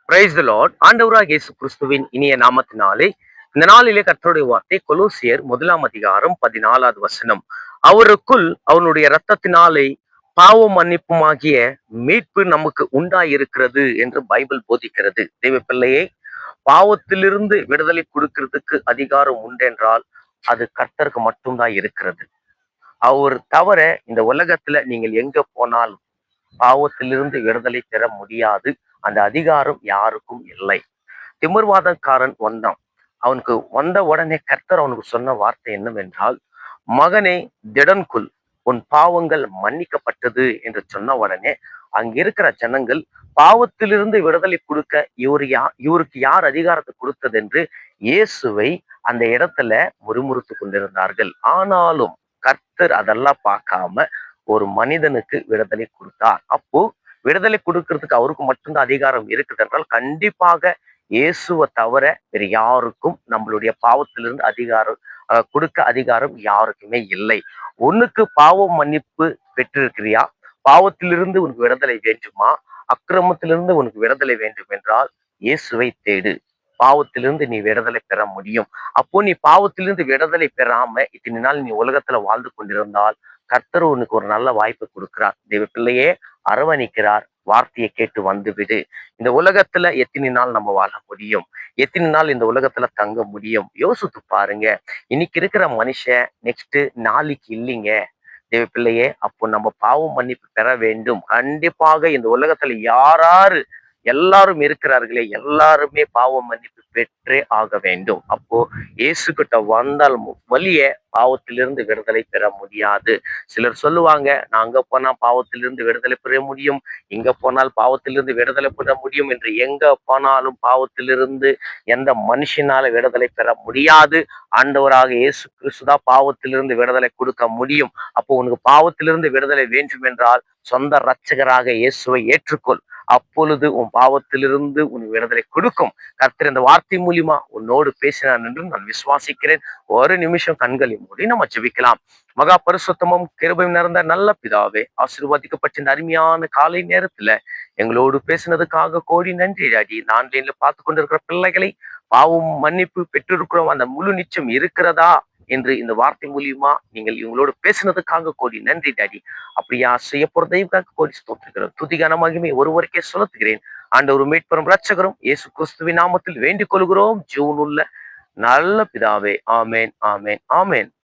Praise the Lord. ஆண்டவராகிய இயேசு கிறிஸ்துவின் இனிய நாமத்தினாலே இந்த நாளிலே கர்த்தருடைய வார்த்தை கொலோசியர் 1 அதிகாரம் 14 அவருக்குள் அவனுடைய இரத்தத்தினாலே பாவ மன்னிப்புமாகிய மீட்பு நமக்கு உண்டாயிருக்கிறது என்று பைபிள் போதிக்கிறது. தேவ பிள்ளையே, பாவத்திலிருந்து விடுதலை கொடுக்கிறதுக்கு அதிகாரம் உண்டென்றால் அது கர்த்தருக்கு மட்டும்தான் இருக்கிறது. அவர் தவிர இந்த உலகத்துல நீங்கள் எங்க போனாலும் பாவத்திலிருந்து விடுதலை பெற முடியாது. அந்த அதிகாரம் யாருக்கும் இல்லை. திமிர்வாதக்காரன் வந்தான். அவனுக்கு வந்த உடனே கர்த்தர் அவனுக்கு சொன்ன வார்த்தை என்னவென்றால், மகனே திடன்குள், உன் பாவங்கள் மன்னிக்கப்பட்டது என்று சொன்ன உடனே அங்க இருக்கிற ஜனங்கள் பாவத்திலிருந்து விடுதலை கொடுக்க இவருக்கு யார் அதிகாரத்தை கொடுத்தது என்று இயேசுவை அந்த இடத்துல முறுமுறுத்து கொண்டிருந்தார்கள். ஆனாலும் கர்த்தர் அதெல்லாம் பார்க்காம ஒரு மனிதனுக்கு விடுதலை கொடுத்தார். அப்போ விடுதலை கொடுக்கறதுக்கு அவருக்கு மட்டும்தான் அதிகாரம் இருக்குது என்றால் கண்டிப்பாக இயேசுவை தவிர வேறு யாருக்கும் நம்மளுடைய பாவத்திலிருந்து அதிகாரம் கொடுக்க அதிகாரம் யாருக்குமே இல்லை. உனக்கு பாவம் மன்னிப்பு பெற்றிருக்கிறியா? பாவத்திலிருந்து உனக்கு விடுதலை வேண்டுமா? அக்கிரமத்திலிருந்து உனக்கு விடுதலை வேண்டும் என்றால் இயேசுவை தேடு. பாவத்திலிருந்து நீ விடுதலை பெற முடியும். அப்போ நீ பாவத்திலிருந்து விடுதலை பெறாம இத்தனை நாள் நீ உலகத்துல வாழ்ந்து கொண்டிருந்தால் கர்த்தர் உனக்கு ஒரு நல்ல வாய்ப்பு கொடுக்கிறார். தேவ பிள்ளையே, அரவணைக்கிறார். வார்த்தையை கேட்டு வந்து விடு. இந்த உலகத்துல எத்தனை நாள் நம்ம வாழ முடியும்? எத்தனை நாள் இந்த உலகத்துல தங்க முடியும்? யோசித்து பாருங்க. இன்னைக்கு இருக்கிற மனுஷன் நெக்ஸ்ட் நாளைக்கு இல்லைங்க. தேவ பிள்ளையே, அப்போ நம்ம பாவம் மன்னிப்பு பெற வேண்டும். கண்டிப்பாக இந்த உலகத்துல யாராரு எல்லாரும் இருக்கிறார்களே, எல்லாருமே பாவ மன்னிப்பு பெற்றே ஆக வேண்டும். அப்போ இயேசு கிட்ட வந்தால் வலிய பாவத்திலிருந்து விடுதலை பெற முடியாது. சிலர் சொல்லுவாங்க, நான் அங்க போனா பாவத்திலிருந்து விடுதலை பெற முடியும், இங்க போனால் பாவத்திலிருந்து விடுதலை பெற முடியும் என்று. எங்க போனாலும் பாவத்திலிருந்து எந்த மனுஷனால விடுதலை பெற முடியாது. ஆண்டவராக இயேசு கிறிஸ்துதான் பாவத்திலிருந்து விடுதலை கொடுக்க முடியும். அப்போ உனக்கு பாவத்திலிருந்து விடுதலை வேண்டும் என்றால் சொந்த இரட்சகராக இயேசுவை ஏற்றுக்கொள். அப்பொழுது உன் பாவத்திலிருந்து உன் விடுதலை கொடுக்கும். கர்த்தர் இந்த வார்த்தை மூலியமா உன்னோடு பேசினான் என்று நான் விசுவாசிக்கிறேன். ஒரு நிமிஷம் கண்களை மூடி நம்ம ஜெபிக்கலாம். மகா பரிசுத்தமும் கிருபையும் நிறைந்த நல்ல பிதாவே, ஆசீர்வதிக்கப்பட்ட இந்த அருமையான காலை நேரத்துல எங்களோடு பேசினதுக்காக கோடி நன்றி டாடி. இந்த ஆன்லைன்ல பார்த்து கொண்டிருக்கிற பிள்ளைகளை பாவம் மன்னிப்பு பெற்றிருக்கிறோம், அந்த முழு நிச்சயம் இருக்கிறதா என்று இந்த வார்த்தை மூலியமா நீங்கள் இவங்களோடு பேசினதுக்காக கோடி நன்றி டாடி. அப்படியா செய்ய போற தெய்வக்காக கோடி ஸ்தோத்திரிக்கிறோம். துதிகான மகிமை ஒருவருக்கே செலுத்துகிறேன். ஆண்டவரும் மீட்பரும் இரட்சகரும் இயேசு கிறிஸ்துவின் நாமத்தில் வேண்டிக் கொள்கிறோம் ஜீவனுள்ள நல்ல பிதாவே. ஆமேன், ஆமேன், ஆமேன்.